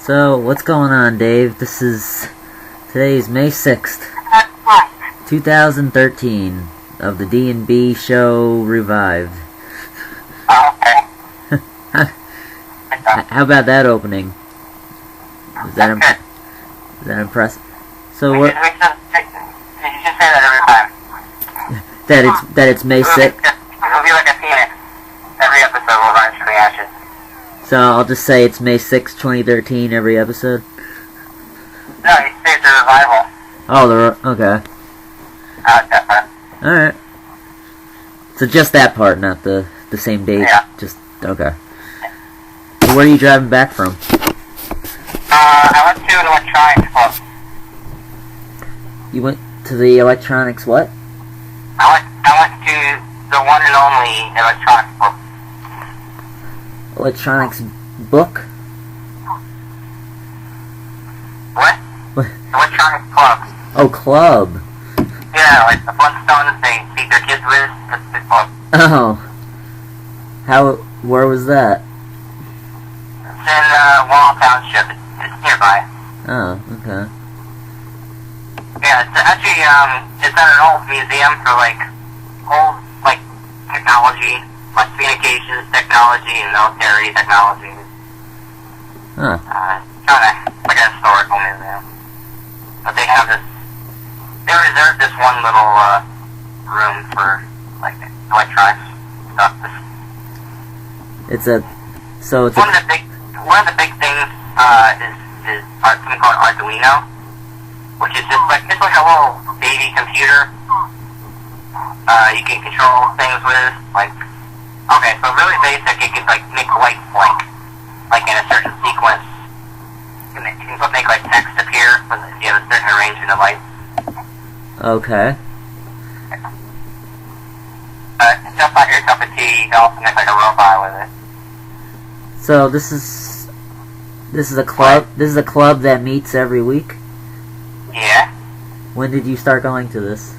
So, what's going on, Dave? Today's May 6th, 2013, of the Dee and Bee show revived. Okay. How about that opening? Is that impressive? So You what? just say that every time. That it's May 6th. It'll be like a phoenix. Every episode will rise from the ashes. So I'll just say it's May 6th, 2013, every episode. No, he says the revival. Oh, okay. That part. All right. So just that part, not the same date. Yeah. Just okay. So where are you driving back from? I went to an electronics club. You went to the electronics what? I went to the one and only electronics club. Electronics book? What? What? Electronics club. Oh, club. Yeah, like the Flintstones they feed their kids with. That's the club. Oh. Where was that? It's in Wall Township. It's nearby. Oh, okay. Yeah, it's actually, it's at an old museum for, old, technology, communications technology and military technology. Huh. Like a historical museum. But they have they reserved this one little, room for, electronics stuff. One of the big things, is something called Arduino, which is just it's like a little baby computer, you can control things with, okay, so really basic, it can, make lights blink, in a certain sequence. You can make, text appear when you have a certain arrangement of lights. Okay. It's just not your cup of tea, you can also make, a robot with it. So this is a club. This is a club that meets every week. Yeah. When did you start going to this?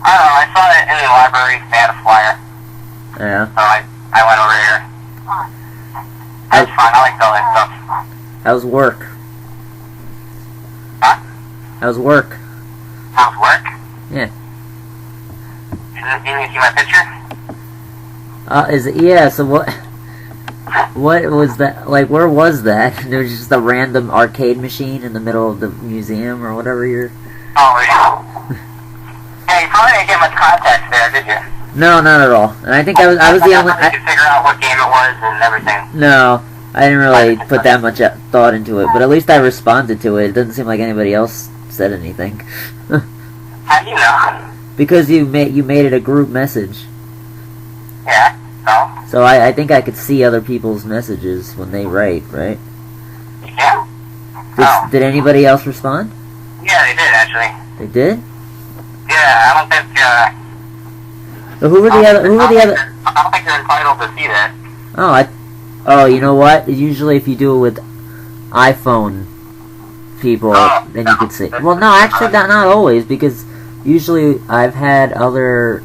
I don't know, I saw it in the library, they had a flyer. Yeah. So I went over here. That's fun, I like all that stuff. How's work? Huh? How's work? How's work? Yeah. You didn't see my picture? Is it? Yeah. So what? What was that? Where was that? There was just a random arcade machine in the middle of the museum or whatever you're... Oh, yeah. Yeah, you probably didn't get much context there, did you? No, not at all. And I think I was the only... I could figure out what game it was and everything. No, I didn't really put that much thought into it, but at least I responded to it. It doesn't seem like anybody else said anything. How do you know? Because you made it a group message. Yeah, so? So I think I could see other people's messages when they write, right? Yeah. Did anybody else respond? Yeah, they did, actually. They did? Yeah, I don't think, So who were the other? I don't think they're entitled to see that. Oh, you know what? Usually if you do it with iPhone people, then you could see. Well, no, actually not always, because usually I've had other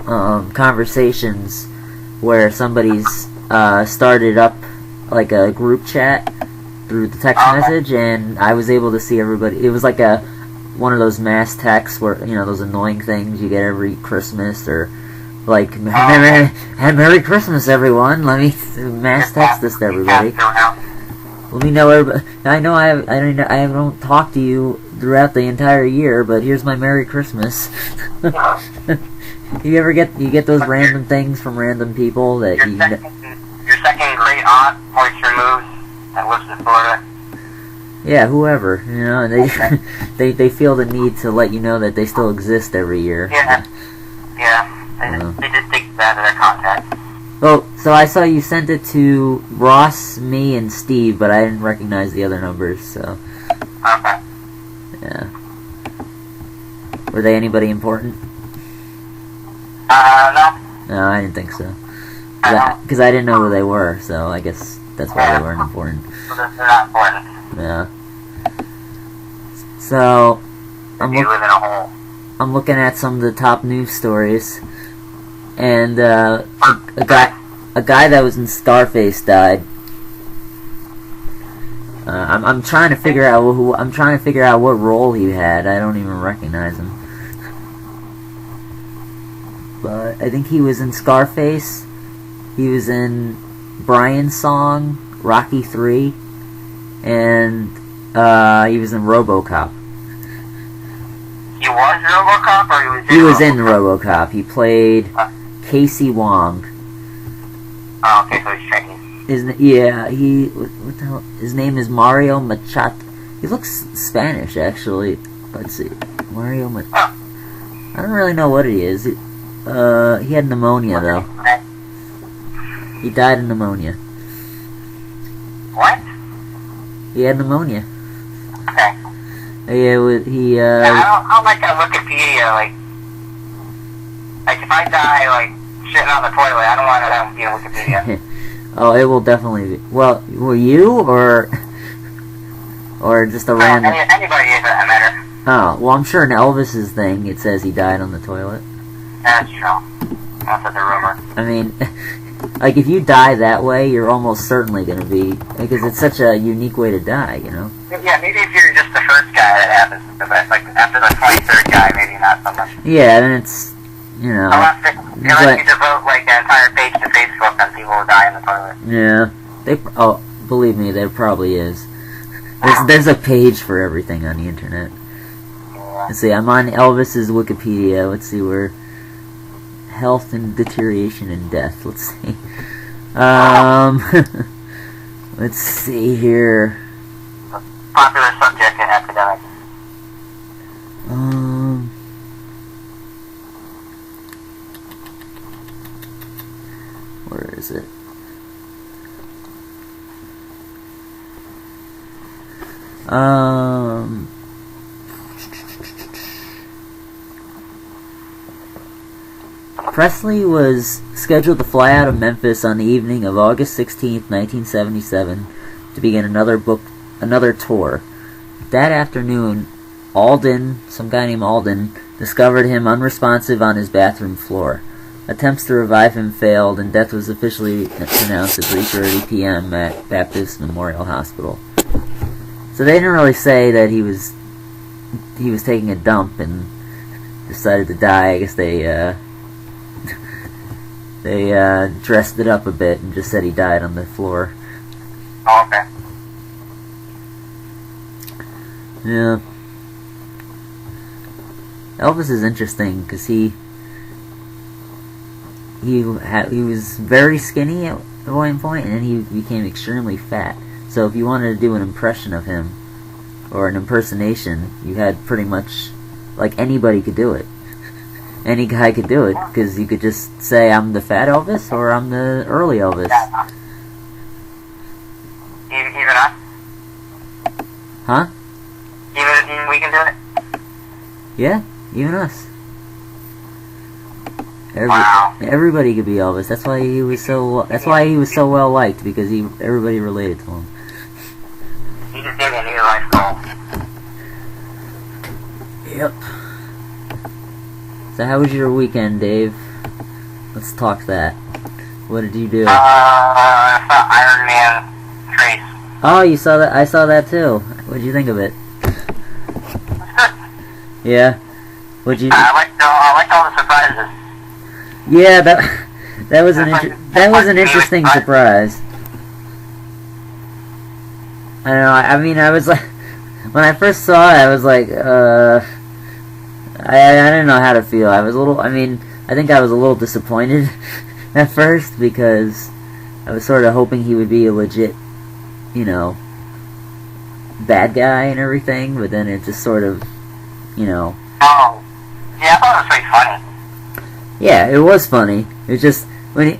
conversations where somebody's started up a group chat through the text message, and I was able to see everybody. It was one of those mass texts where, those annoying things you get every Christmas, or Merry Christmas, everyone. Let me mass text this to everybody. Let me know everybody. I know I don't talk to you throughout the entire year, but here's my Merry Christmas. You get those random things from random people that your second great aunt voice removed that lives in Florida. Yeah, whoever, and they feel the need to let you know that they still exist every year. Yeah. They just take that as their contact. Well, so I saw you sent it to Ross, me, and Steve, but I didn't recognize the other numbers, so... Okay. Yeah. Were they anybody important? No. No, I didn't think so. Because I didn't know who they were, so I guess that's why they weren't important. So they're not important. Yeah. So... You live in a hole. I'm looking at some of the top news stories, and a guy that was in Scarface died. I'm trying to figure out what role he had. I don't even recognize him. But I think he was in Scarface. He was in Brian's Song, Rocky 3, and he was in RoboCop. He was RoboCop, or he was in RoboCop. He played Casey Wong. Oh, okay, so he's Chinese. What the hell? His name is Mario Machado. He looks Spanish, actually. Let's see. Mario Machado. Oh. I don't really know what he is. He had pneumonia, though. He died of pneumonia. What? He had pneumonia. Okay. Yeah, I don't like that Wikipedia, like if I die, like, shitting on the toilet, I don't want to be in Wikipedia. Oh, it will definitely be. Well, were you, or just a random... Anybody is that matter. Oh, well, I'm sure in Elvis's thing, it says he died on the toilet. That's true. That's a rumor. I mean, like, if you die that way, you're almost certainly going to be... Because it's such a unique way to die, you know? Yeah, maybe if you're just the first guy that happens, but like, after the 23rd guy, maybe not so much. Yeah, then it's, you know... Unless you devote, like, an entire page to Facebook on people who die in the toilet. Yeah. Believe me, there probably is. There's a page for everything on the internet. Yeah. Let's see, I'm on Elvis's Wikipedia. Let's see where... Health and deterioration and death. Let's see. Let's see here. Popular subject in academics. Where is it? Presley was scheduled to fly out of Memphis on the evening of August 16th, 1977, to begin another tour. That afternoon, some guy named Alden, discovered him unresponsive on his bathroom floor. Attempts to revive him failed, and death was officially announced at 3:30 p.m. at Baptist Memorial Hospital. So they didn't really say that he was taking a dump and decided to die. I guess they dressed it up a bit and just said he died on the floor. Oh, okay. Yeah. Elvis is interesting because he was very skinny at one point, and then he became extremely fat. So if you wanted to do an impression of him, or an impersonation, you had pretty much, like, anybody could do it. Any guy could do it, because you could just say, I'm the fat Elvis, or I'm the early Elvis. Even us? Huh? Even we can do it? Yeah, even us. Wow. Everybody could be Elvis. That's why he was so well liked, because everybody related to him. He just gave me a new life goal. Yep. So how was your weekend, Dave? Let's talk that. What did you do? I saw Iron Man Trace. Oh, you saw that? I saw that too. What did you think of it? Yeah. What'd you? I liked all the surprises. Yeah, that was an interesting surprise. I don't know. I mean, I was like, when I first saw it, I was like, I didn't know how to feel. I think I was a little disappointed at first, because I was sort of hoping he would be a legit, bad guy and everything, but then it just sort of, Oh. Yeah, I thought it was pretty funny. Yeah, it was funny. It was just, when,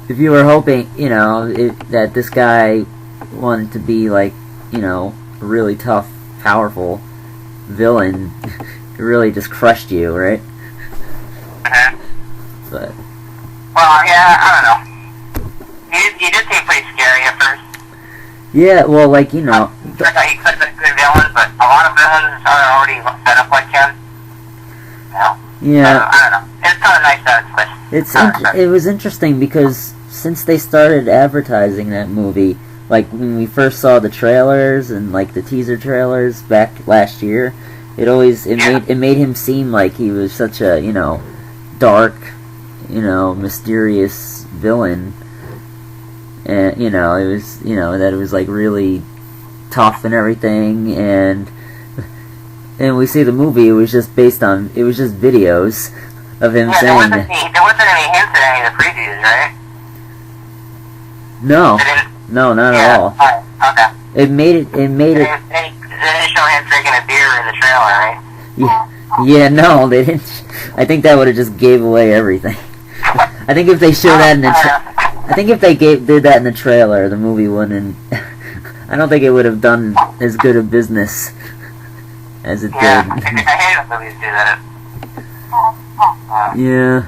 if you were hoping, that this guy wanted to be like, a really tough, powerful villain, it really just crushed you, right? Uh-huh. But... Well, yeah, I don't know. He did seem pretty scary at first. Yeah, well, like, he could have been a good villain, but a lot of villains are already set up like him. Yeah. I don't know. It's kind of nice that it's It was interesting because since they started advertising that movie, like when we first saw the trailers and like the teaser trailers back last year, it made him seem like he was such a, you know, dark, you know, mysterious villain. And, you know, it was, you know, that it was like really tough and everything, and we see the movie, it was just videos of him saying there wasn't any hints in any of the previews, right? No, not at all. Okay. It made it. They didn't show him drinking a beer in the trailer, right? Yeah, no, they didn't. I think that would have just gave away everything. I think if they showed that in the I think if they did that in the trailer, the movie wouldn't. I don't think it would have done as good a business as it did. I hate when movies do that. Yeah.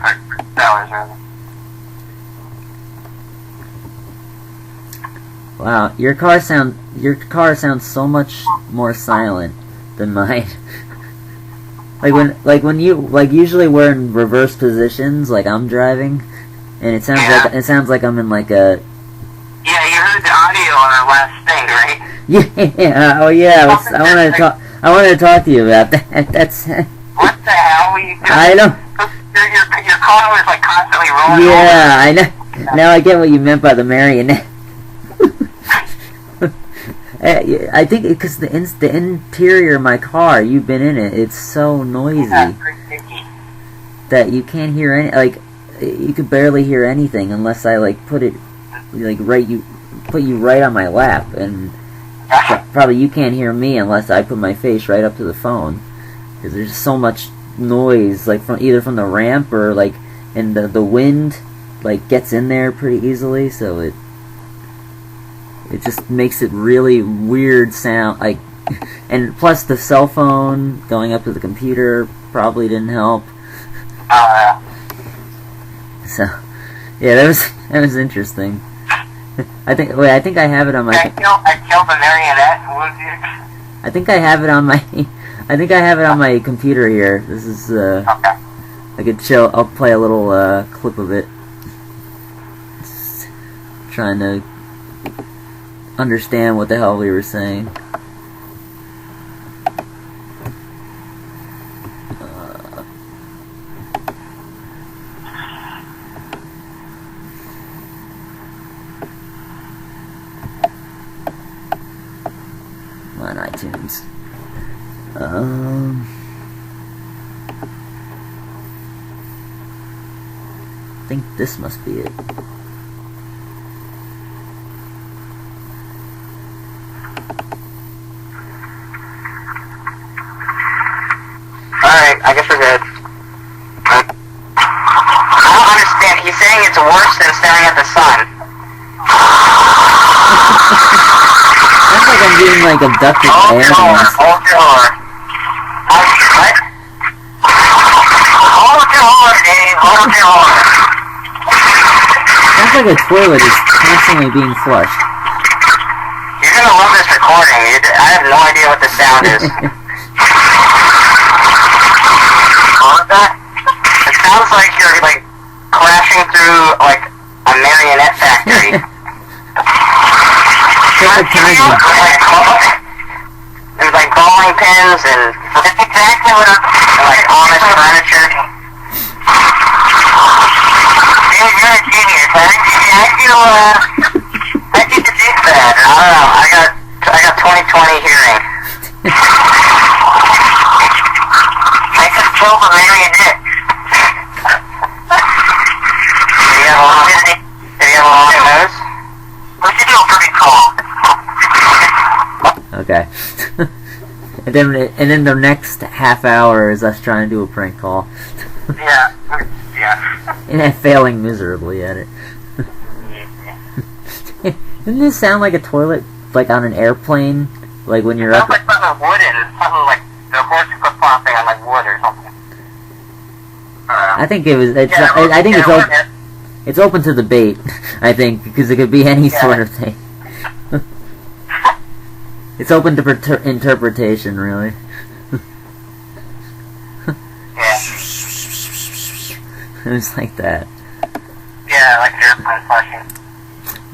Trailers, rather. Wow, your car sounds so much more silent than mine. Usually we're in reverse positions, like I'm driving, and it sounds like I'm in like a. Yeah, you heard the audio on our last thing, right? Yeah. Oh yeah. I wanted to talk to you about that. That's. What the hell were you doing? I don't. Your car was like constantly rolling. Yeah, I know. Now I get what you meant by the marionette. I think because the interior of my car, you've been in it, it's so noisy that you can't hear any. Like, you could barely hear anything unless I like put you right on my lap, and probably you can't hear me unless I put my face right up to the phone, because there's just so much noise, like either from the ramp or like, and the wind like gets in there pretty easily, so it just makes it really weird sound, like, and plus the cell phone going up to the computer probably didn't help. So, yeah, that was interesting. I think I have it on my. I killed the marionette. Would you? I think I have it on my computer here. This is Okay. I could show. I'll play a little clip of it. Just trying to understand what the hell we were saying. On iTunes. I think this must be it. Alright, I guess we're good. I don't understand. He's saying it's worse than staring at the sun. Sounds like I'm being like abducted aliens. Hold your horror. What? Hold your horror, Dave. Hold your horror. Sounds like a toilet is constantly being flushed. You're gonna love this recording. I have no idea what the sound is. What was that? It sounds like you're like crashing through like a marionette factory. There's like bowling pins and that's exactly what and like Amish furniture. Dude, you're a genius. How'd you deduce that? I don't know. I got 20/20 hearing. I just killed a marionette. Did you have a long nose? We should do a pretty cool. Okay. and then the next half hour is us trying to do a prank call. Yeah. And failing miserably at it. Doesn't this sound like a toilet, like on an airplane? Like when you're up. It sounds like something wooden. Something like the horse flip-flopping on like wood or something. I think it was. I think it's open. It's open to debate. I think because it could be any sort of thing. It's open to interpretation, really. Yeah. It was like that. Yeah, like airplane flushing.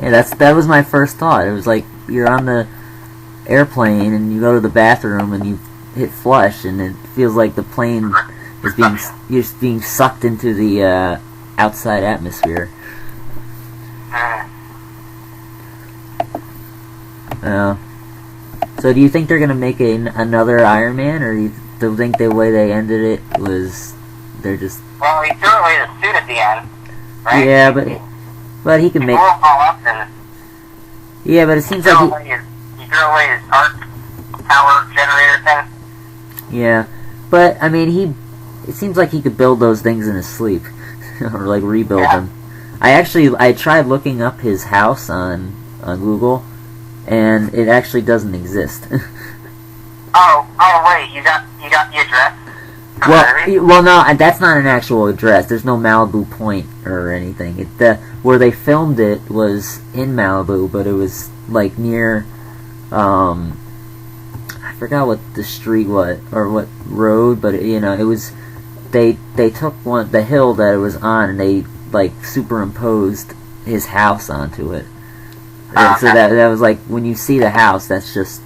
Yeah, that was my first thought. It was like you're on the airplane and you go to the bathroom and you hit flush and it feels like the plane is being sucked into the outside atmosphere. So do you think they're gonna make another Iron Man, or do you think the way they ended it was they're just? Well, he threw away the suit at the end, right? Yeah, but he can make. Blew them all up and Yeah, but it seems like he threw away his arc power generator thing. Yeah, but I mean, it seems like he could build those things in his sleep, or like rebuild them. I tried looking up his house on Google, and it actually doesn't exist. Oh wait, you got the address? Well, no, that's not an actual address. There's no Malibu Point or anything. Where they filmed it was in Malibu, but it was like near, I forgot what the street was or what road, but it was. They took the hill that it was on, and they like superimposed his house onto it. And so that was like, when you see the house, that's just,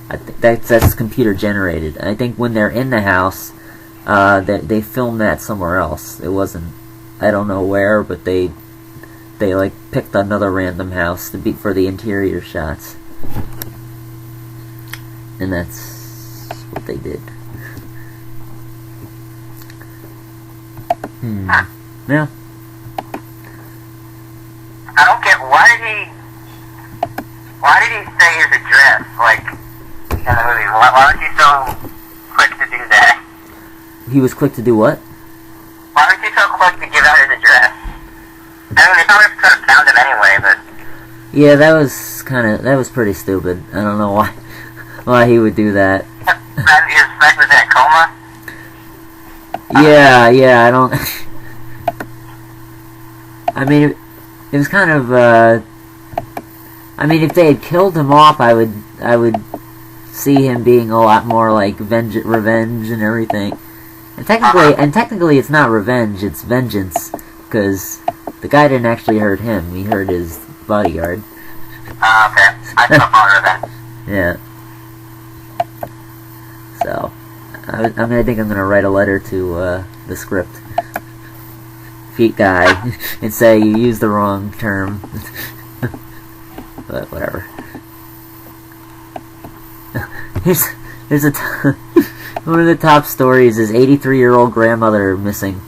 I think that's computer generated. I think when they're in the house, they filmed that somewhere else. It wasn't, I don't know where, but they like picked another random house for the interior shots, and that's what they did. Yeah. I don't get why did he say his address like in the movie? Why was he so quick to do that? He was quick to do what? Why was he so quick to give out his address? I mean, they probably could have found him anyway, but yeah, that was pretty stupid. I don't know why he would do that. His friend was in a coma. Yeah, I don't. I mean, it was kind of. I mean, if they had killed him off, I would see him being a lot more like revenge and everything. And technically, it's not revenge; it's vengeance, because the guy didn't actually hurt him; he hurt his bodyguard. Okay, I still call it revenge. Yeah. So, I think I'm gonna write a letter to the script guy and say you used the wrong term. But whatever. Here's one of the top stories is 83-year-old grandmother missing.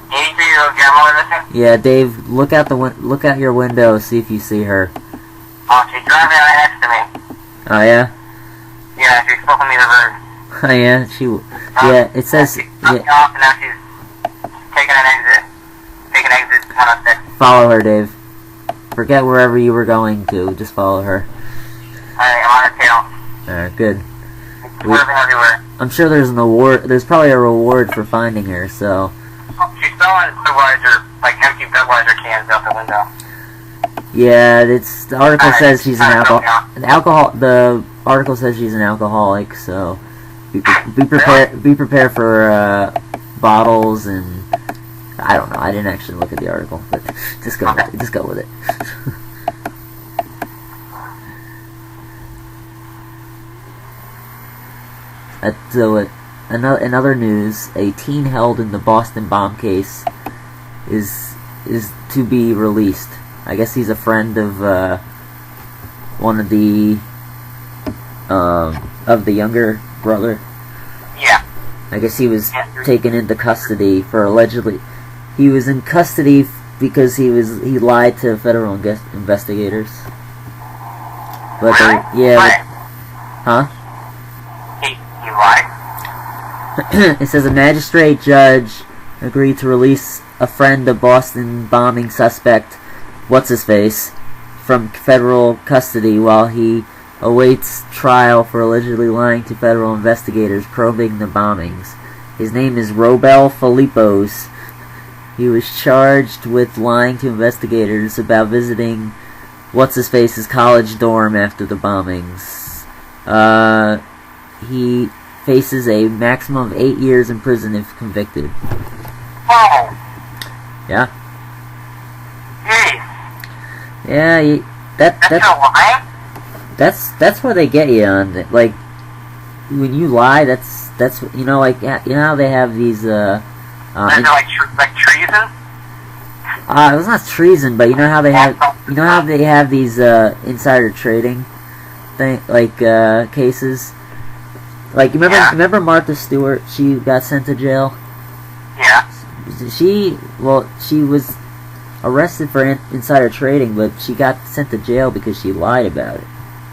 83-year-old grandmother missing? Yeah, Dave, look out your window, see if you see her. Oh, she's driving right next to me. Oh yeah? Yeah, she's flipping me the bird. Oh yeah, yeah. It says. She's off and now she's taking an exit 106. Follow her, Dave. Forget wherever you were going to. Just follow her. Alright, I'm on her tail. Alright, good. Swerving everywhere. I'm sure there's an award. There's probably a reward for finding her. So. Oh, she's throwing empty Budweiser cans out the window. Yeah, the article says she's an The article says she's an alcoholic. So, be prepared. Be prepared for bottles and. I don't know. I didn't actually look at the article, but just go with it. So, in other news, a teen held in the Boston bomb case is to be released. I guess he's a friend of one of the younger brother. Yeah. I guess he was taken into custody for allegedly. He was in custody because he lied to federal investigators. But huh? He lied? It says a magistrate judge agreed to release a friend of Boston bombing suspect, what's-his-face, from federal custody while he awaits trial for allegedly lying to federal investigators probing the bombings. His name is Robel Filipos. He was charged with lying to investigators about visiting what's-his-face's college dorm after the bombings. He faces a maximum of 8 years in prison if convicted. Oh! Yeah? Jeez. Yeah, that's where they get you on. Like, when you lie, that's you know, like, you know how they have these like treason? It was not treason, but you know how they have these insider trading cases. Like, remember Martha Stewart? She got sent to jail. Yeah. She was arrested for insider trading, but she got sent to jail because she lied about it.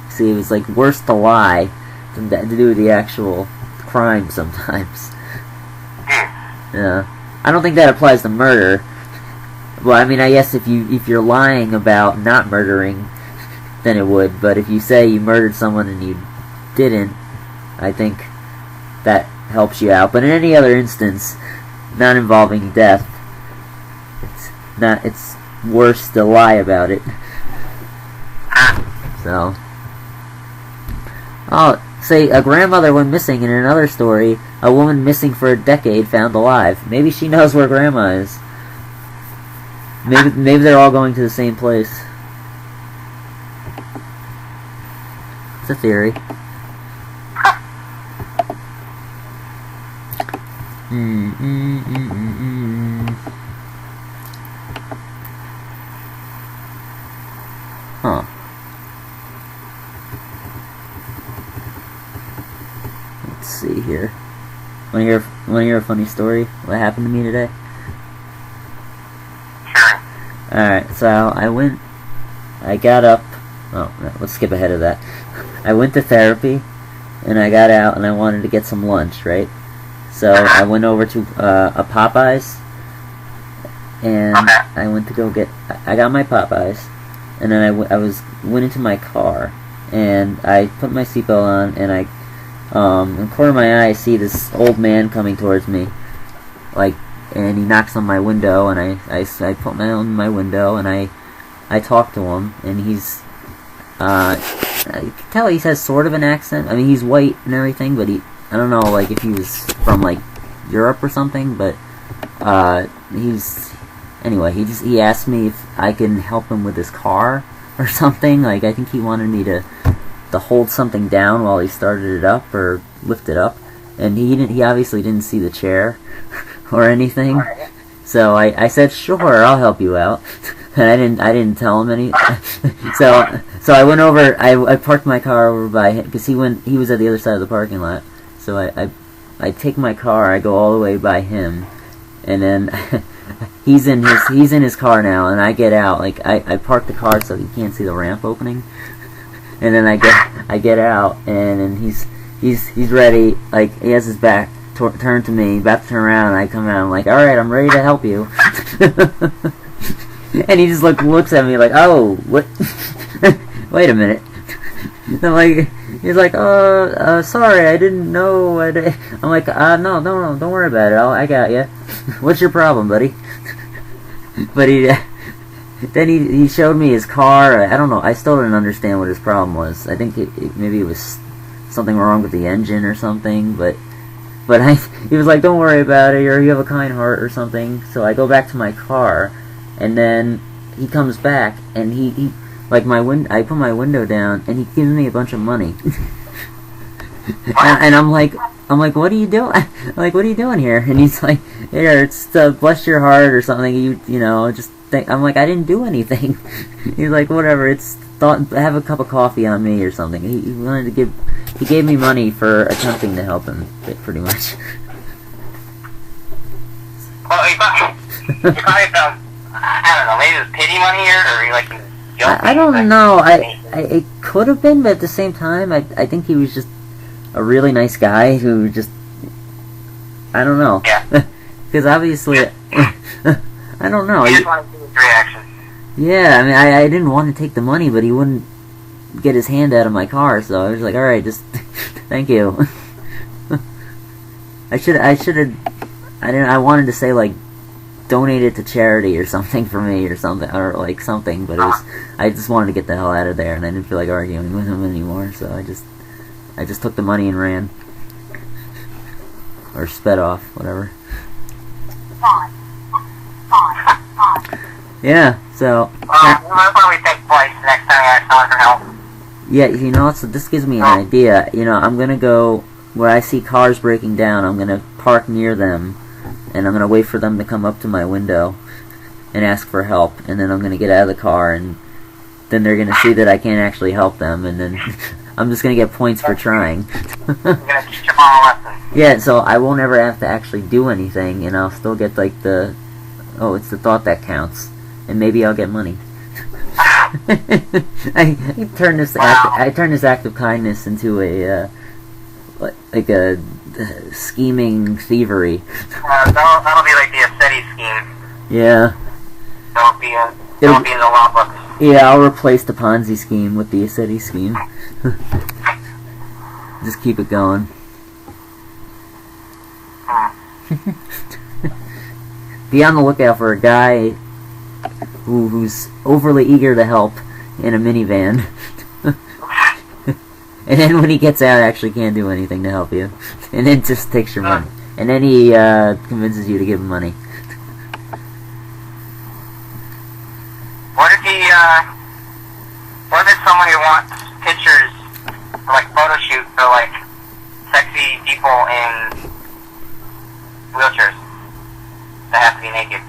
See, it was like worse to lie than to do with the actual crime sometimes. Yeah, I don't think that applies to murder. Well, I mean, I guess if you're lying about not murdering, then it would. But if you say you murdered someone and you didn't, I think that helps you out. But in any other instance, not involving death, it's worse to lie about it. So, say a grandmother went missing. In another story, a woman missing for a decade found alive. Maybe she knows where grandma is. Maybe they're all going to the same place. It's a theory. Huh. Let's see here. Wanna hear a funny story? What happened to me today? Sure. Alright, so I got up. Oh, no, let's skip ahead of that. I went to therapy, and I got out, and I wanted to get some lunch, right? So I went over to a Popeyes, and I went to go get. I got my Popeyes, and then I went into my car, and I put my seatbelt on, and in the corner of my eye, I see this old man coming towards me, like, and he knocks on my window, and I put my on my window, and I talk to him, and he's I can tell he has sort of an accent. I mean, he's white and everything, but I don't know, like, if he was from, like, Europe or something, but, anyway, he asked me if I can help him with his car or something. Like, I think he wanted me to hold something down while he started it up or lift it up, and he obviously didn't see the chair or anything. So I said, sure, I'll help you out. And I didn't tell him any. So I went over. I parked my car over by him because he was at the other side of the parking lot. So I take my car. I go all the way by him, and then he's in his car now. And I get out. Like, I park the car so he can't see the ramp opening. And then I get out, and then he's ready. Like, he has his back turned to me, about to turn around. And I come out. I'm like, all right, I'm ready to help you. And he just looks at me like, oh, what? Wait a minute. I'm like, he's like, sorry, I didn't know. I'm like, no, don't worry about it. I got you. What's your problem, buddy? But then he showed me his car. I don't know. I still didn't understand what his problem was. I think maybe it was something wrong with the engine or something. But he was like, don't worry about it, or you have a kind heart or something. So I go back to my car. And then he comes back, and he like I put my window down, and he gives me a bunch of money. and I'm like, what are you doing? Like, what are you doing here? And he's like, here, it's bless your heart or something. You know, just think. I'm like, I didn't do anything. He's like, whatever. Have a cup of coffee on me or something. He wanted to he gave me money for attempting to help him, pretty much. Well, you probably found. I don't know, maybe it was pity money here, or like I don't know. It could have been, but at the same time, I think he was just a really nice guy who just, I don't know. Yeah. Because obviously, I don't know. You just want to see his reaction. Yeah, I mean, I didn't want to take the money, but he wouldn't get his hand out of my car, so I was like, all right, just thank you. I wanted to say, like, donate it to charity or something for me or something, or like something, but I just wanted to get the hell out of there, and I didn't feel like arguing with him anymore, so I just took the money and ran. Or sped off, whatever. Yeah, so... Well, we'll probably think twice next time I ask someone for help. Yeah, you know, so this gives me an idea. You know, I'm gonna go where I see cars breaking down. I'm gonna park near them, and I'm gonna wait for them to come up to my window and ask for help. And then I'm gonna get out of the car, and then they're gonna see that I can't actually help them, and then I'm just gonna get points for trying. You're gonna teach them all a lesson. Yeah, so I won't ever have to actually do anything, and I'll still get like the, oh, it's the thought that counts, and maybe I'll get money. I turn this act of kindness into a like a scheming thievery. That'll be like the ascetic scheme. Yeah. That'll be in the law book. Yeah, I'll replace the Ponzi scheme with the ascetic scheme. Just keep it going. Be on the lookout for a guy who's overly eager to help in a minivan. And then when he gets out, actually can't do anything to help you. And then just takes your money. And then he convinces you to give him money. What if it's someone who wants pictures for like photo shoot for like sexy people in wheelchairs that have to be naked?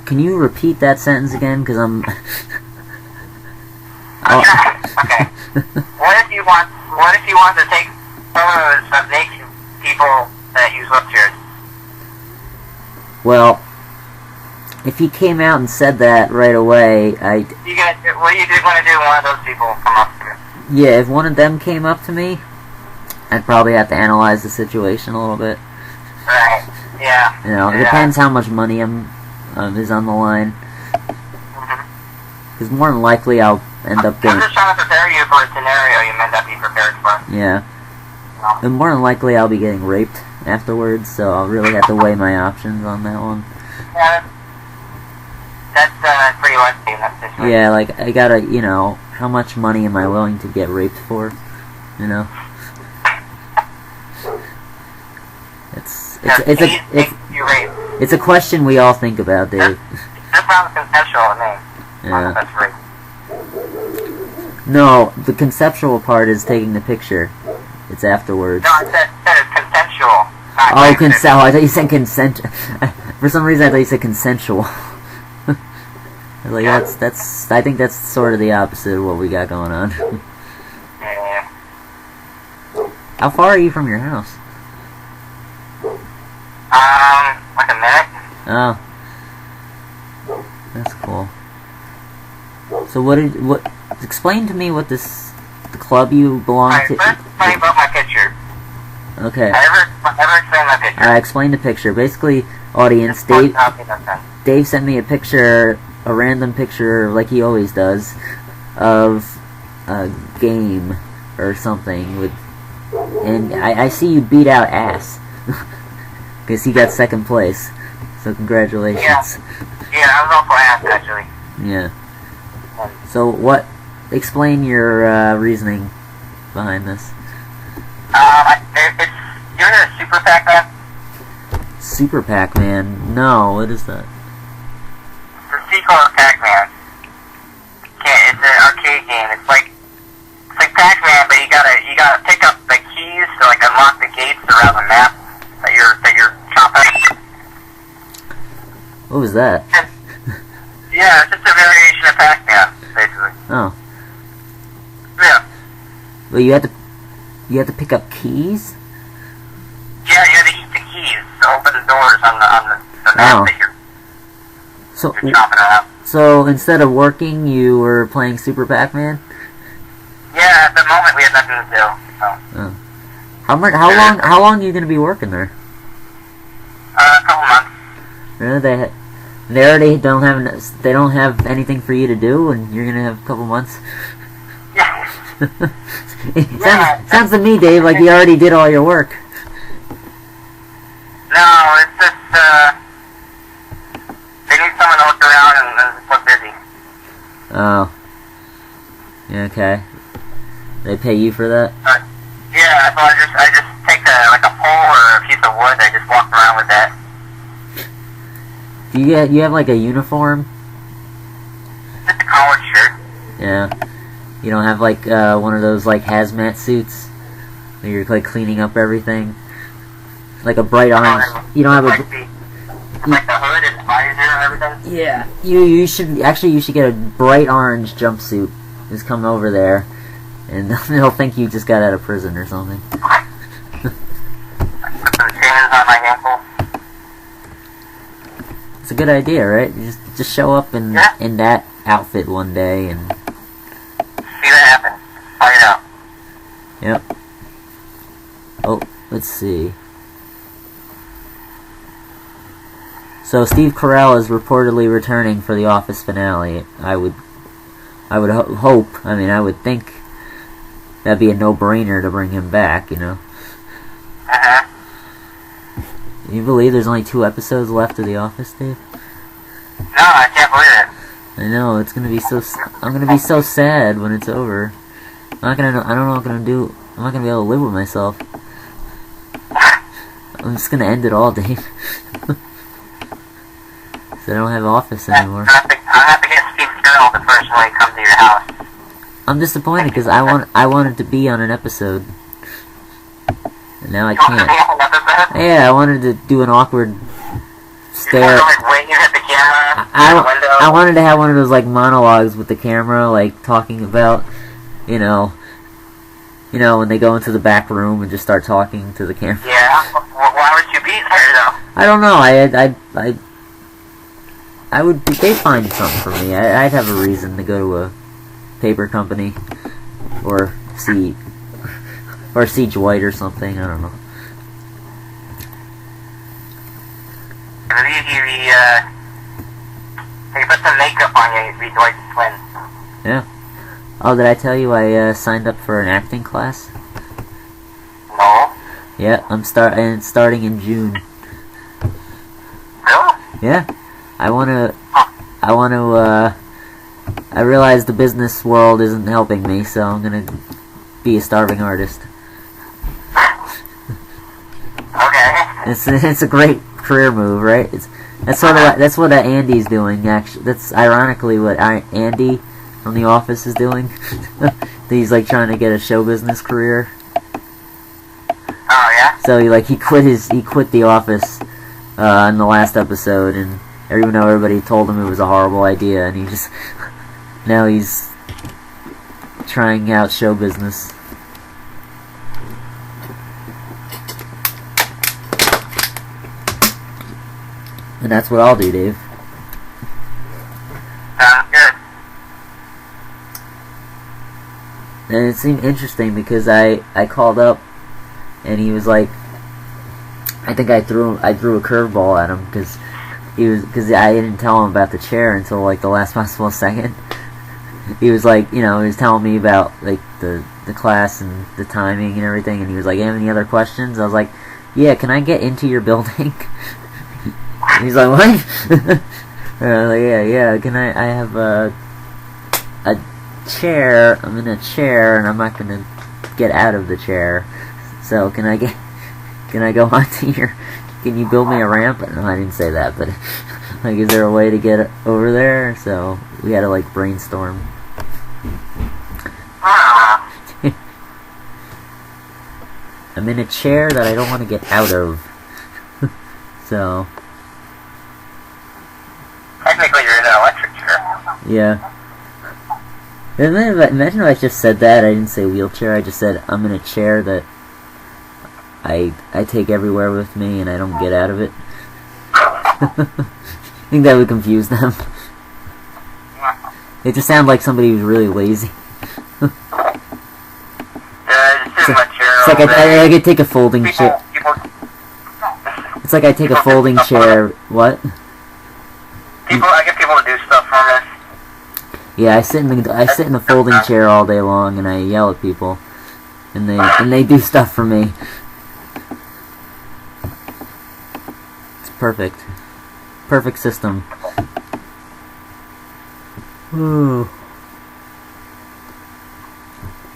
Can you repeat that sentence again? Because I'm... Okay. What if you want to take photos of naked people that use wheelchairs? Well, if he came out and said that right away, what are you going to do when one of those people come up to you? Yeah, if one of them came up to me, I'd probably have to analyze the situation a little bit. Right. Yeah. You know, it depends how much money is on the line. Because more than likely I'll end up getting... I'm just trying to prepare you for a scenario you might not be prepared for. Yeah. No. And more than likely I'll be getting raped afterwards, so I'll really have to weigh my options on that one. Yeah, that's pretty likely in that situation. Yeah, like, I gotta, you know, how much money am I willing to get raped for? You know? It's a question we all think about, Dave. That sounds consensual to me. Yeah. That's great. No, the conceptual part is taking the picture. It's afterwards. No, I said it's consensual. Oh, I thought you said consent. For some reason, I thought you said consensual. Like, that's. I think that's sort of the opposite of what we got going on. Yeah. How far are you from your house? Like a minute. Oh, that's cool. So explain to me what the club you belong to... First explain about my picture. Okay. I ever explain my picture? Explain the picture. Basically, audience, Dave sent me a picture, a random picture, like he always does, of a game or something, and I see you beat out ass. Because he got second place. So congratulations. Yeah, I was also asked, actually. Yeah. So explain your reasoning behind this. You're a Super Pac-Man? Super Pac-Man? No, what is that? It's a sequel of Pac-Man. It's an arcade game. It's like Pac-Man, but you gotta pick up the keys to like unlock the gates around the map that you're chopping. What was that? Yeah, it's just a variation of Pac-Man, basically. Oh. Yeah. Well, you had to pick up keys? Yeah, you had to eat the keys to open the doors on the map that you're chopping around. So instead of working, you were playing Super Pac-Man? Yeah, at the moment we had nothing to do. So. Oh. How long are you going to be working there? A couple months. Really? They already don't have anything for you to do, and you're gonna have a couple months. Yeah. Sounds to me, Dave, like you already did all your work. No, it's just they need someone to look around and look busy. Oh. Yeah, okay. They pay you for that? Yeah, so I just take a pole or a piece of wood. I just walk around with that. Do you have like a uniform? Just a collared shirt. Yeah. You don't have like one of those like hazmat suits where you're like cleaning up everything? Like a bright orange. You don't have like the hood and visor and everything? Yeah. You should get a bright orange jumpsuit. Just come over there and they'll think you just got out of prison or something. Put some chains on my ankle. It's a good idea, right? You just show up in that outfit one day and see that happen. Find it out. Yep. Oh, let's see. So Steve Carell is reportedly returning for the Office finale. I would hope. I mean, I would think that'd be a no-brainer to bring him back. You know. Can you believe there's only 2 episodes left of The Office, Dave? No, I can't believe it. I know, it's gonna be so. I'm gonna be so sad when it's over. I don't know what I'm gonna do. I'm not gonna be able to live with myself. I'm just gonna end it all, Dave. So I don't have Office anymore. I have to get Steve Carell to personally come to your house. I'm disappointed because I wanted to be on an episode, and now I can't. Yeah, I wanted to do an awkward stare. Like waving at the camera. I wanted to have one of those like monologues with the camera, like talking about, you know, when they go into the back room and just start talking to the camera. Yeah. Why would you be there though? I don't know. I would. They'd find something for me. I'd have a reason to go to a paper company, or see Dwight or something. I don't know. They put some makeup on you, you'd be Dwight's twin. Yeah. Oh, did I tell you I signed up for an acting class? No. Yeah, I'm starting in June. Really? Yeah. I realize the business world isn't helping me, so I'm gonna be a starving artist. Okay. It's a great career move, right? That's what Andy's doing. Actually, that's ironically what Andy from The Office is doing. He's like trying to get a show business career. Oh yeah. So he quit The Office in the last episode, and even though everybody told him it was a horrible idea, and now he's trying out show business. And that's what I'll do, Dave. Sounds good. And it seemed interesting because I called up, and he was like, I think I threw a curveball at him because I didn't tell him about the chair until like the last possible second. He was like, he was telling me about like the class and the timing and everything, and he was like, "Have any other questions?" I was like, "Yeah, can I get into your building?" He's like, "What?" I was like, yeah. Can I have a chair? I'm in a chair, and I'm not gonna get out of the chair. So can I go onto your? Can you build me a ramp? No, I didn't say that, but like, is there a way to get over there? So we had to like brainstorm. I'm in a chair that I don't want to get out of. So. Technically, you're in an electric chair. Yeah. Imagine if I just said that. I didn't say wheelchair. I just said I'm in a chair that I take everywhere with me and I don't get out of it. I think that would confuse them. It just sounded like somebody who's really lazy. It's like I could take a folding chair. It's like I take a folding chair. What? I get people to do stuff for me. Yeah, I sit in the folding chair all day long and I yell at people, and they do stuff for me. It's perfect. Perfect system. Ooh.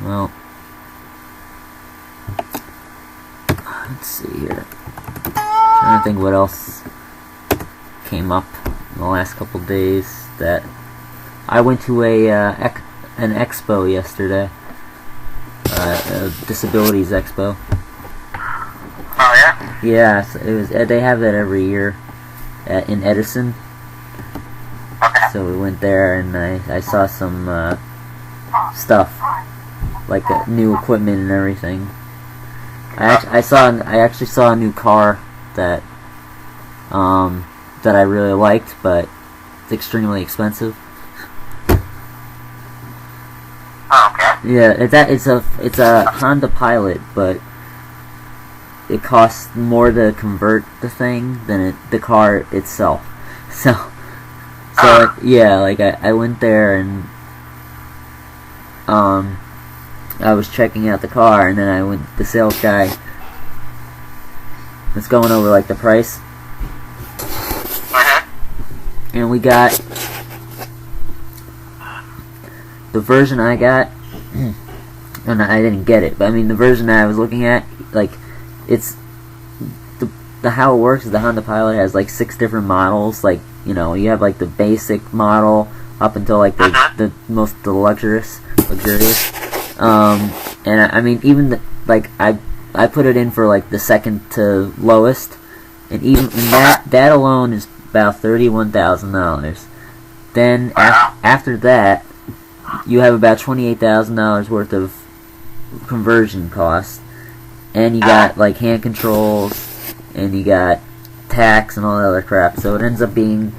Well, let's see here. I'm trying to think what else came up. in the last couple days. That I went to an expo yesterday, a disabilities expo. Oh yeah. Yeah, so it was. They have that every year in Edison. Okay. So we went there, and I saw some stuff, like new equipment and everything. I actually saw a new car that I really liked, but it's extremely expensive. Oh, okay. Yeah, it's a Honda Pilot, but it costs more to convert the thing than the car itself. So yeah, like I went there and I was checking out the car, and then the sales guy was going over like the price, and we got the version I got. And I didn't get it, but I mean the version that I was looking at, like it's the how it works is the Honda Pilot has like 6 different models. Like, you know, you have like the basic model up until like the most luxurious. And I mean, even I put it in for like the second to lowest, and even that alone is about $31,000. Then after that, you have about $28,000 worth of conversion costs, and you got like hand controls, and you got tax and all that other crap. So it ends up going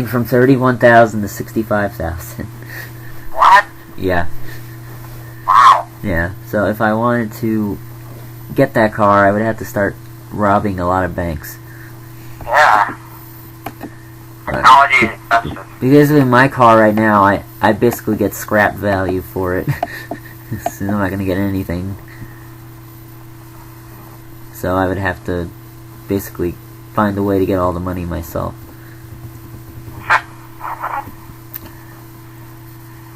from $31,000 to $65,000. What? Yeah. Wow. Yeah. So if I wanted to get that car, I would have to start robbing a lot of banks. Yeah. Technology is expensive. Because in my car right now, I basically get scrap value for it. So I'm not going to get anything. So I would have to basically find a way to get all the money myself.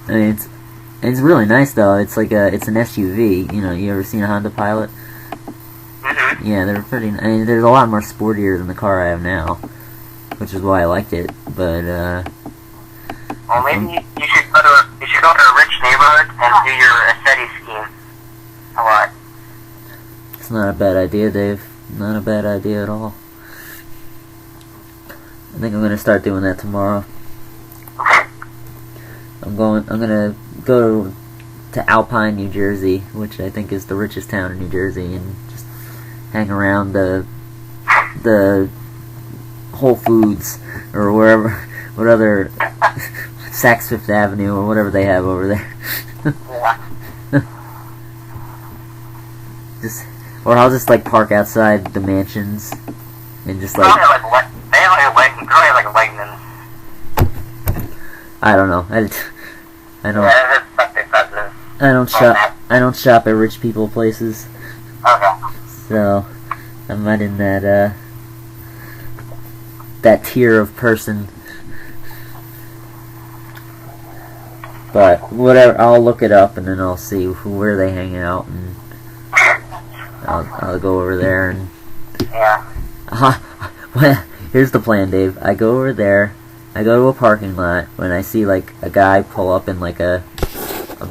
I mean, it's really nice though. It's like it's an SUV. You know, you ever seen a Honda Pilot? Mm-hmm. Yeah, they're pretty. I mean, they're a lot more sportier than the car I have now, which is why I liked it. But well, maybe you should go to a rich neighborhood and do your aesthetic scheme. A lot. It's not a bad idea, Dave. Not a bad idea at all. I think I'm gonna start doing that tomorrow. I'm gonna go to Alpine, New Jersey, which I think is the richest town in New Jersey, and just hang around the Whole Foods or what other Saks Fifth Avenue or whatever they have over there. Or I'll just like park outside the mansions and just like. They only like Wegmans. I don't know. I don't. Yeah, that's expensive. I don't shop. I don't shop at rich people places. Okay. So I'm not in that tier of person. But whatever, I'll look it up and then I'll see where they hang out, and I'll go over there and. Yeah. Well, here's the plan, Dave. I go over there. I go to a parking lot when I see like a guy pull up in like a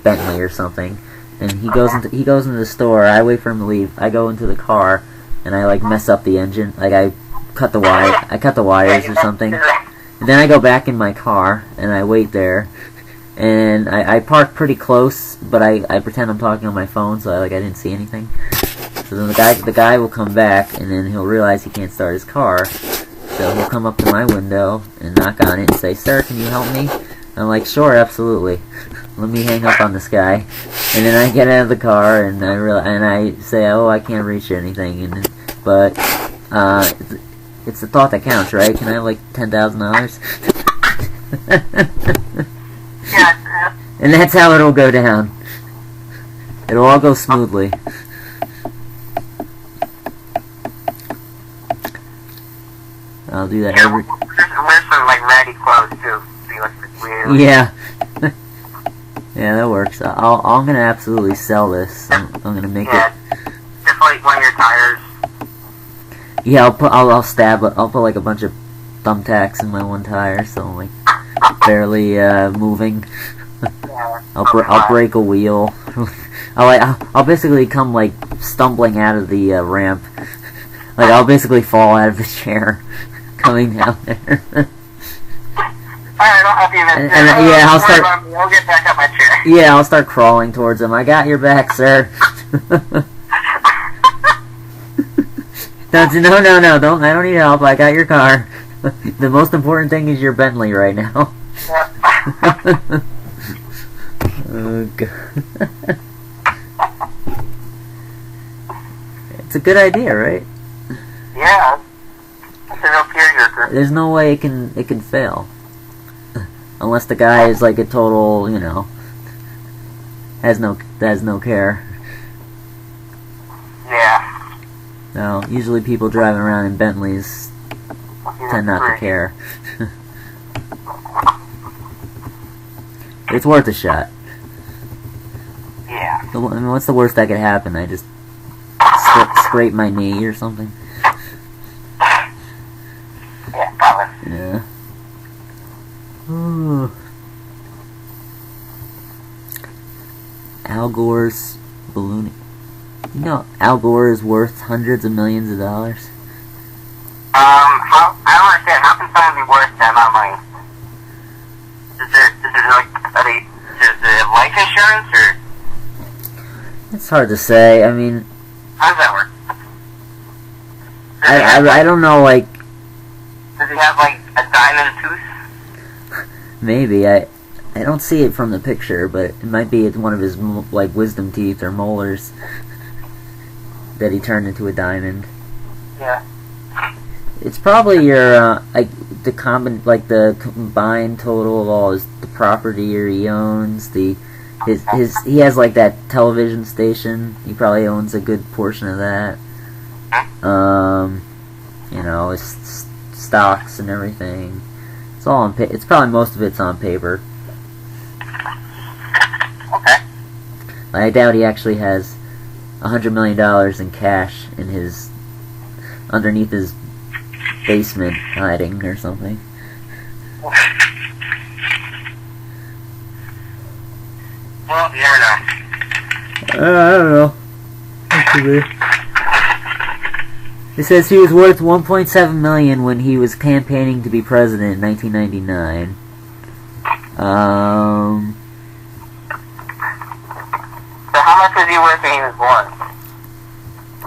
Bentley or something, and he goes into the store. I wait for him to leave. I go into the car and I like mess up the engine. Like I cut the wires or something. And then I go back in my car and I wait there. And I park pretty close, but I pretend I'm talking on my phone, so I didn't see anything. So then the guy will come back, and then he'll realize he can't start his car. So he'll come up to my window and knock on it and say, "Sir, can you help me?" I'm like, "Sure, absolutely. Let me hang up on this guy." And then I get out of the car and I say, "Oh, I can't reach anything." But it's the thought that counts, right? Can I have like $10,000? Yeah. And that's how it'll go down. It'll all go smoothly. I'll do that every. Wear some like ratty clothes too. So you look weird. Yeah. Yeah, that works. I'm gonna absolutely sell this. I'm gonna make it. Just like one of your tires. Yeah, I'll put like a bunch of thumbtacks in my one tire, so I'm like barely moving. I'll break a wheel. I'll basically come like stumbling out of the ramp. Like I'll basically fall out of the chair coming down there. Alright, I'll help you then. Yeah, I'll get back up my chair. Yeah, I'll start crawling towards him. I got your back, sir. No, don't. I don't need help. I got your car. The most important thing is your Bentley right now. Oh, God. It's a good idea, right? Yeah. It's a real tearjerker. There's no way it can fail. Unless the guy is like a total, has no care. Yeah. No, usually people driving around in Bentleys tend not to care. It's worth a shot. Yeah. I mean, what's the worst that could happen? I just scrape my knee or something. Yeah, probably. Yeah. Ooh. Al Gore's ballooning. You know, Al Gore is worth hundreds of millions of dollars. I don't understand. How can someone be worth that amount of money? Is there life insurance, or? It's hard to say. I mean, How does that work? I don't know, like, Does he have, like, a diamond tooth? maybe. I don't see it from the picture, but it might be one of his, like, wisdom teeth or molars that he turned into a diamond. Yeah. It's probably your, the combined total of all the property he owns, he has, like, that television station. He probably owns a good portion of that. His stocks and everything. It's all on it's probably most of it's on paper. Okay. I doubt he actually has $100 million in cash in his underneath his basement hiding or something. Well, you never know. I don't know. It says he was worth $1.7 million when he was campaigning to be president in 1999. So how much was he worth when he was born?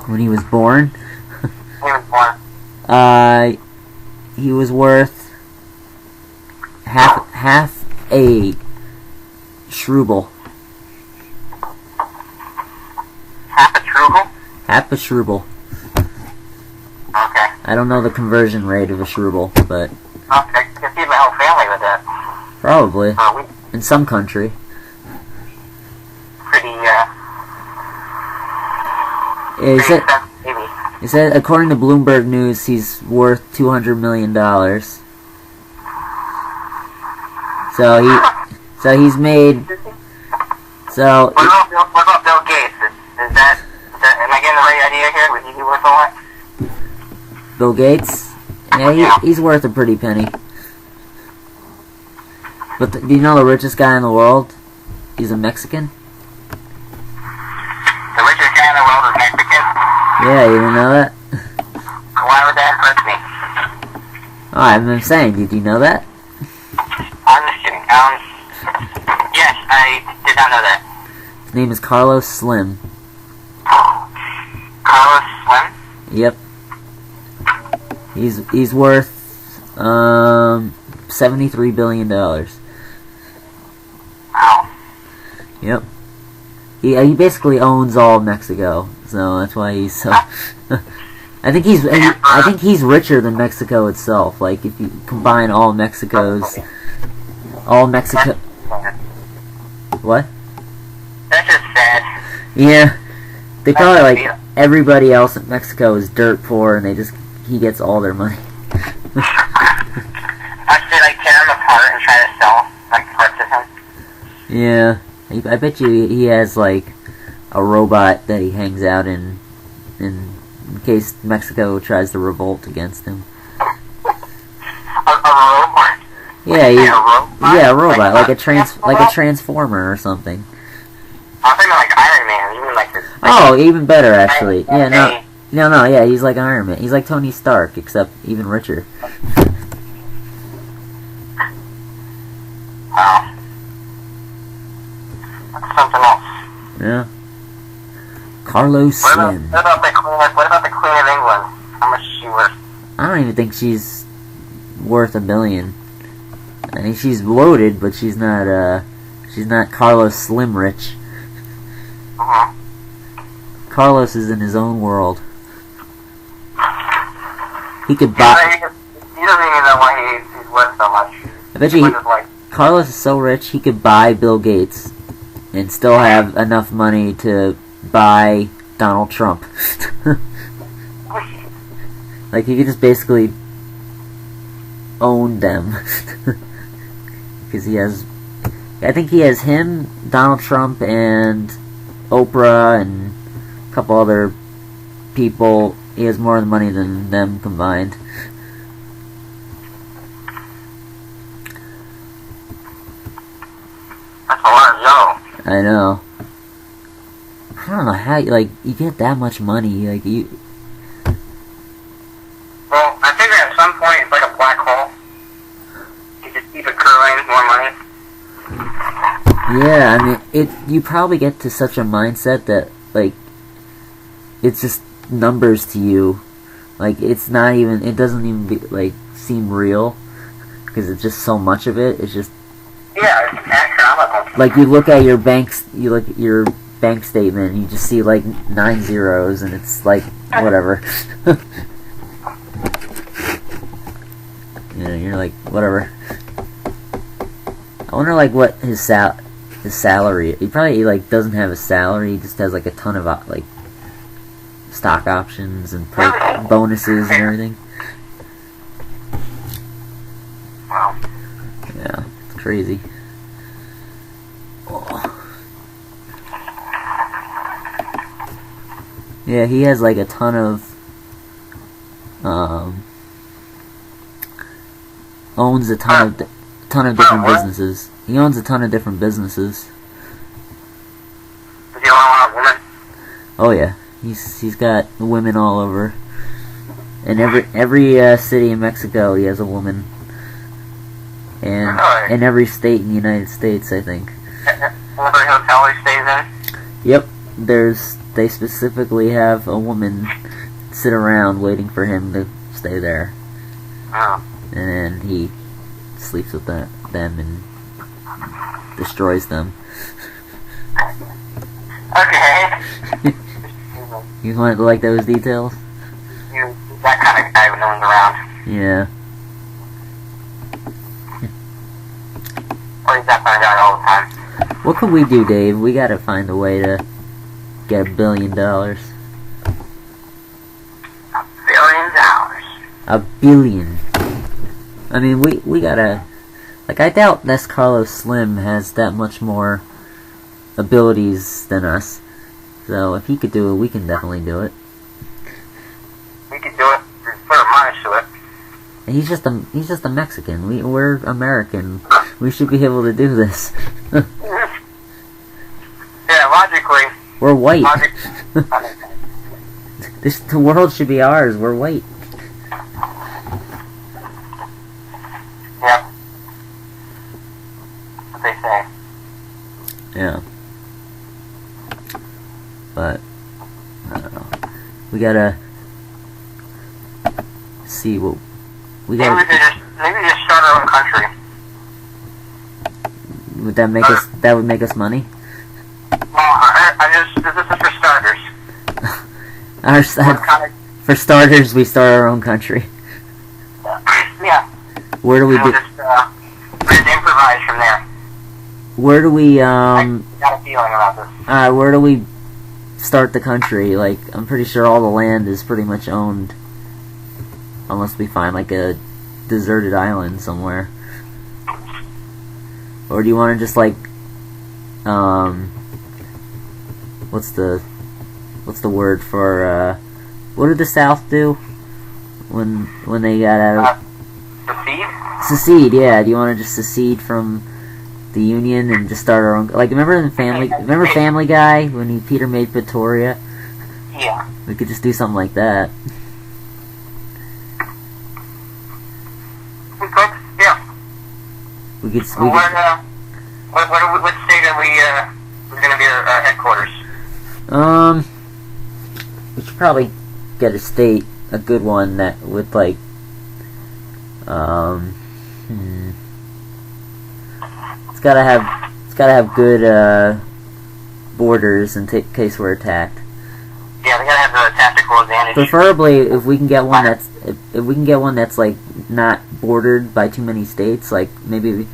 When he was born? He was born. He was worth half a shruble. Half a trugel? Half a shruble. Okay. I don't know the conversion rate of a shruble, but Okay, I can feed my whole family with that. probably We in some country. pretty, It said, expensive, maybe. it said, according to Bloomberg News, he's worth $200 million. So he's made. So What about Bill Gates? Is that, am I getting the right idea here? Would he be worth a lot? Bill Gates, yeah, he's worth a pretty penny. But do you know the richest guy in the world? He's a Mexican. The richest guy in the world is Mexican? Yeah, you didn't know that? Why would that impress me? Oh, I've been saying, did you know that? I'm just kidding. Yes, I did not know that. His name is Carlos Slim. Carlos Slim? Yep. He's worth $73 billion. Wow. Yep. He basically owns all of Mexico, so that's why he's so. I think he's richer than Mexico itself. Like if you combine all Mexico. What? That's just sad. Yeah. They probably like everybody else in Mexico is dirt poor, and he gets all their money. I should like tear him apart and try to sell like parts of him. Yeah. I bet you he has like a robot that he hangs out in case Mexico tries to revolt against him. robot? Yeah, a robot? yeah, a robot, like a transformer or something. I'm thinking like Iron Man. You mean like this? Oh, even better actually. Yeah, no, yeah, he's like Iron Man. He's like Tony Stark, except even richer. Wow. That's something else. Yeah. Carlos Slim. What about the Queen of England? How much is she worth? I don't even think she's worth $1 billion. I mean, she's loaded, but she's not Carlos Slim rich. Carlos is in his own world. He could buy. He doesn't even know why he's worth so much. I bet you Carlos is so rich he could buy Bill Gates and still have enough money to buy Donald Trump. Like he could just basically own them. Because he has, I think he has him, Donald Trump, and Oprah, and a couple other people. He has more money than them combined. That's a lot of dough. I know. I don't know how you get that much money. Like you. Well, I figure at some point it's like a black hole. You just keep accruing more money. Yeah, I mean, you probably get to such a mindset that like it's just numbers to you. Like it's not even. It doesn't even seem real because it's just so much of it. It's just. Yeah, it's astronomical. Like you look at your bank statement, and you just see like 9 zeros, and it's like whatever. You know, you're like whatever. I wonder what his salary. He probably doesn't have a salary. He just has a ton of stock options and bonuses and everything. Wow. Yeah, it's crazy. Oh. Yeah, he has a ton of owns a ton of different businesses. He owns a ton of different businesses. Does he only want a woman? Oh yeah, he's got women all over. In every city in Mexico, he has a woman. And Really? in every state in the United States, I think. Every hotel he stays in? Yep, they specifically have a woman sit around waiting for him to stay there. Oh. And then he sleeps with them and destroys them. Okay. You want to like those details? You that kind of guy when no one's around. Yeah. Or he's that kind of guy all the time. What can we do, Dave? We gotta find a way to get $1 billion. $1 billion. $1 billion. I mean, we gotta. I doubt this Carlos Slim has that much more abilities than us. So if he could do it, we can definitely do it. We could do it. Put our minds to it. And he's just a Mexican. We're American. We should be able to do this. Yeah, logically. We're white. The world should be ours. We're white. Yep. What they say. Yeah. But I don't know. We gotta see what we gotta. Maybe just start our own country. Would that make us? That would make us money. Well, this is for starters. For starters, we start our own country. Yeah. Where do we do? Just improvise from there. Where do we I got a feeling about this. where do we start the country? I'm pretty sure all the land is pretty much owned, unless we find a deserted island somewhere. Or do you want to just what's the word for what did the South do when they got out of Secede? Secede, yeah. Do you want to just secede from the Union and just start our own? Like, remember Family Guy when Peter made Pretoria? Yeah. We could just do something like that. We could, yeah. What state are we going to be our headquarters? We should probably get a good one that with like, it's gotta have good borders in case we're attacked. Yeah, they gotta have the tactical advantage. Preferably, if we can get one that's like not bordered by too many states, like maybe we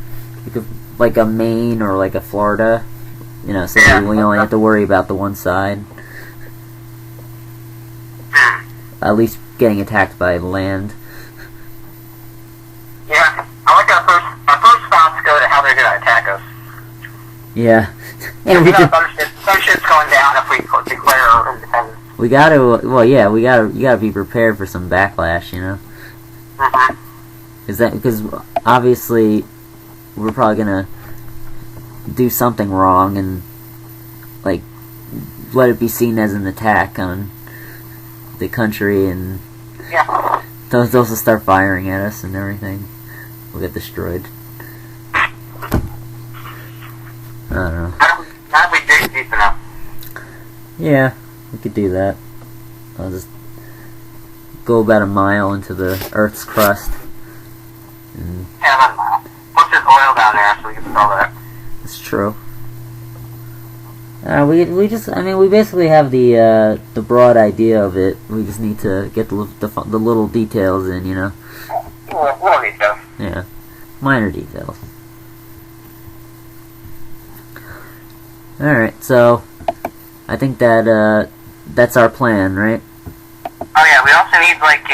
could, like a Maine or like a Florida, so we only have to worry about the one side. At least getting attacked by land. Yeah, I like our first thoughts go to how they're gonna attack us. Yeah. And we got some shit's going down if we declare our independence. You gotta be prepared for some backlash, Mm-hmm. Because obviously we're probably gonna do something wrong and like let it be seen as an attack on the country, and those will start firing at us and everything. We'll get destroyed. I don't know. Not if we dig deep enough. Yeah, we could do that. I'll just go about a mile into the Earth's crust. And about a mile. Plus there's oil down there, so we can sell that. It's true. We basically have the broad idea of it. We just need to get the little details in, Little details. Yeah, minor details. All right, so I think that's our plan, right? Oh yeah, we also need like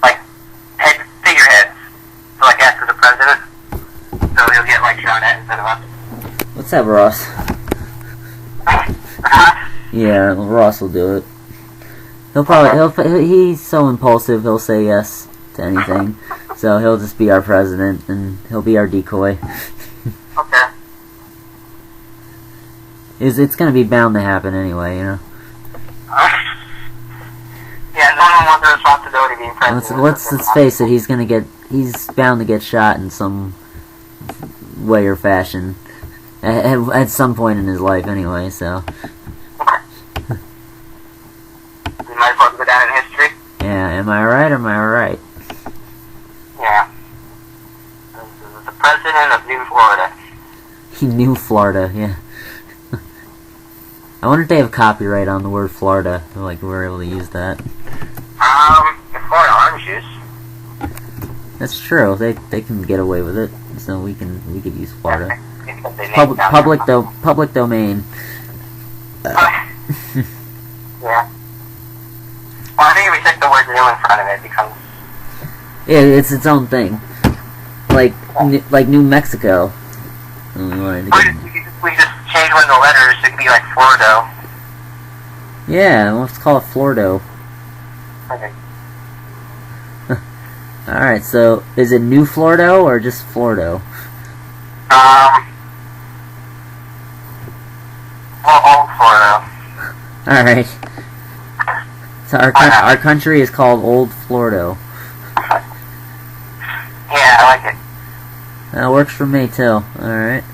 like figureheads. So like after the president, so he'll get like shot at instead of us. Let's have Ross. Yeah, Ross will do it. He's so impulsive, he'll say yes to anything. So he'll just be our president, and he'll be our decoy. Okay. It's gonna be bound to happen anyway, Yeah, no one wants the responsibility of being president. Let's face it, he's bound to get shot in some way or fashion. At some point in his life anyway, so. We might as well go down in history. Yeah, am I right or am I right? Yeah. This is the president of New Florida. New Florida, yeah. I wonder if they have copyright on the word Florida. Like, we're able to use that. Florida orange juice. That's true. They can get away with it, so we could use Florida. Public domain. Yeah. Well, I think if we take the word "new" in front of it, it becomes. Yeah, it's its own thing. Like New Mexico. We just change one of the letters. It could be like Flordo. Yeah, let's call it Flordo. Okay. Alright, so is it New Flordo or just Flordo? Old Flordo. Alright. So our country is called Old Flordo. Yeah, I like it. That works for me too. Alright.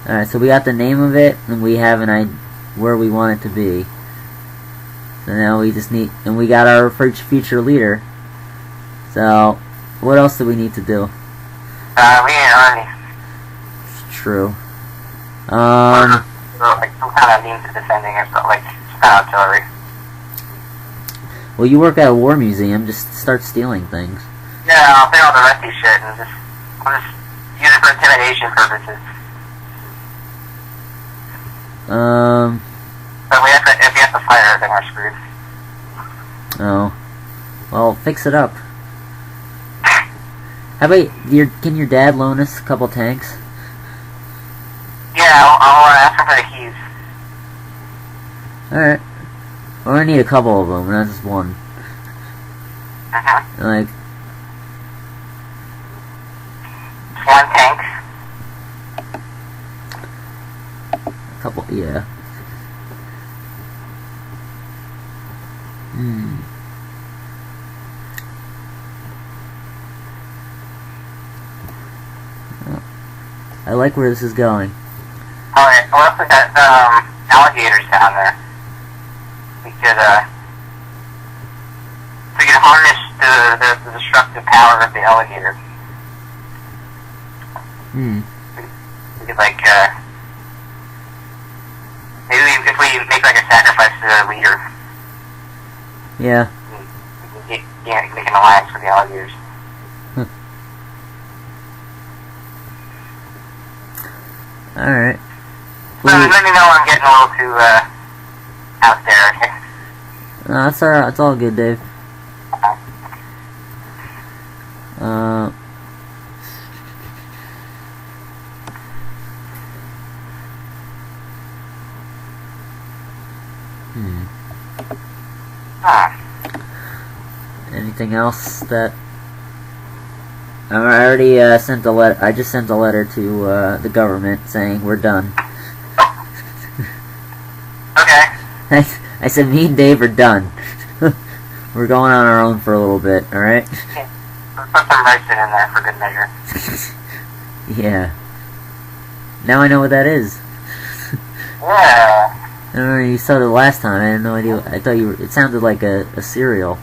Alright, so we got the name of it, and we have an idea where we want it to be. So now we just need, and we got our future leader. So, what else do we need to do? We need an army. True. Like some kind of means of defending or something, like some kind of artillery. Well, you work at a war museum, just start stealing things. Yeah, I'll pay all the rusty shit and I'll just use it for intimidation purposes. But if we have to fire it, then we're screwed. Oh. Well, fix it up. How about can your dad loan us a couple tanks? Yeah, I'll ask him for the keys. Alright. Or I need a couple of them, not just one. Like... One tank. A couple, yeah. I like where this is going. Alright, we also got alligators down there. We could harness the destructive power of the alligator. We could like maybe if we make like a sacrifice to the leader. Yeah. We can make an alliance for the alligators. Alright. Let me know I'm getting a little too out there. No, that's alright. It's all good, Dave. Anything else that... I already sent a letter. I just sent a letter to the government saying we're done. Okay. I said me and Dave are done. We're going on our own for a little bit, alright? Okay. Let's put some rice in there for good measure. Yeah. Now I know what that is. Yeah. I don't know, you said it last time. I had no idea. I thought you were... It sounded like a cereal.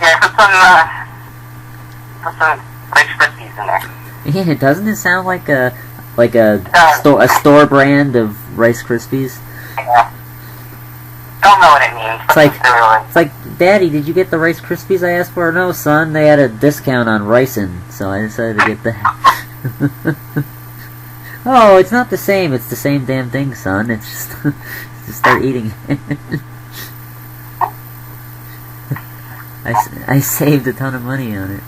Yeah, put some Rice Krispies in there. Yeah, doesn't it sound like a store brand of Rice Krispies? Yeah. Don't know what it means. It's like, Daddy, did you get the Rice Krispies I asked for? No, son, they had a discount on ricin', so I decided to get that. Oh, it's not the same. It's the same damn thing, son. It's just, just start eating it. I saved a ton of money on it.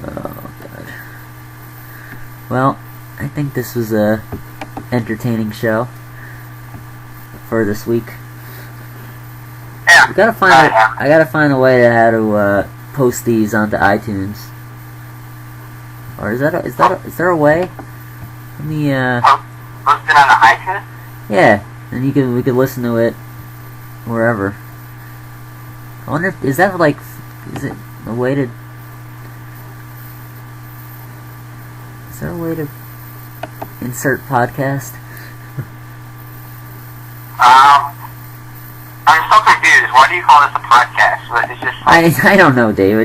Oh, God. Well, I think this was a entertaining show for this week. Yeah. I gotta find a way to how to post these onto iTunes. Or is there a way? Let me Post it on the iTunes? Yeah. And we could listen to it wherever. I wonder if is it a way to? Is there a way to insert podcast? I'm so confused. Why do you call this a podcast? What, it's just I don't know, Dave.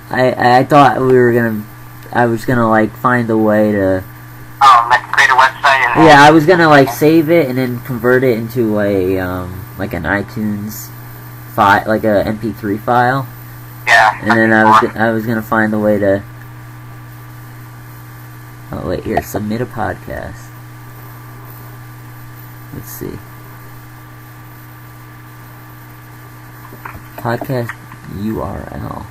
I thought I was gonna like find a way to. like create a website and Yeah, I was gonna like save it and then convert it into a like an iTunes file, like a MP3 file. Yeah. And then I was gonna find a way to. Oh wait, here, submit a podcast. Let's see. Podcast URL.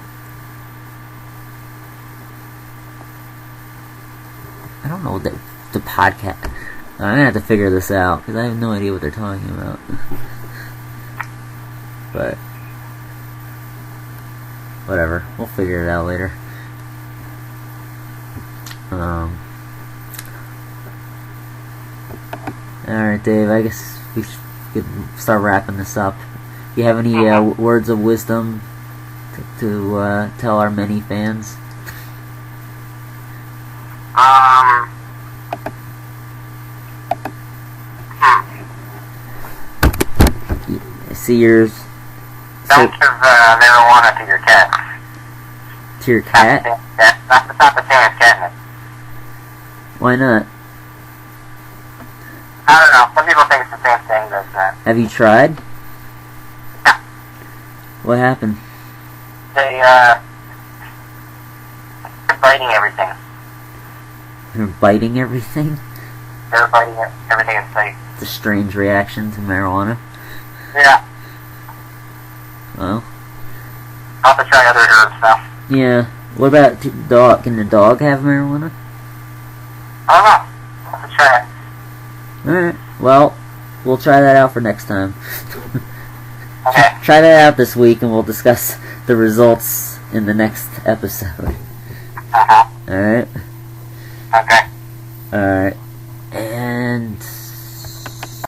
I don't know what the podcast... I'm gonna have to figure this out, because I have no idea what they're talking about. But... whatever. We'll figure it out later. Alright, Dave, I guess we could start wrapping this up. Do you have any words of wisdom to tell our many fans? I see yours. Don't give marijuana to your cat. To your cat? That's not the same as catnip. Why not? I don't know. Some people think it's the same thing, but it's not. Have you tried? Yeah. What happened? They're biting everything. They're biting everything? They're biting everything in sight. It's a strange reaction to marijuana. Yeah. Well. I'll have to try other herbs now. Yeah. What about dog? Can the dog have marijuana? I don't know. Let's try it. Alright, well, we'll try that out for next time. Okay. Try that out this week, and we'll discuss the results in the next episode. Uh-huh. Alright? Okay. Alright. And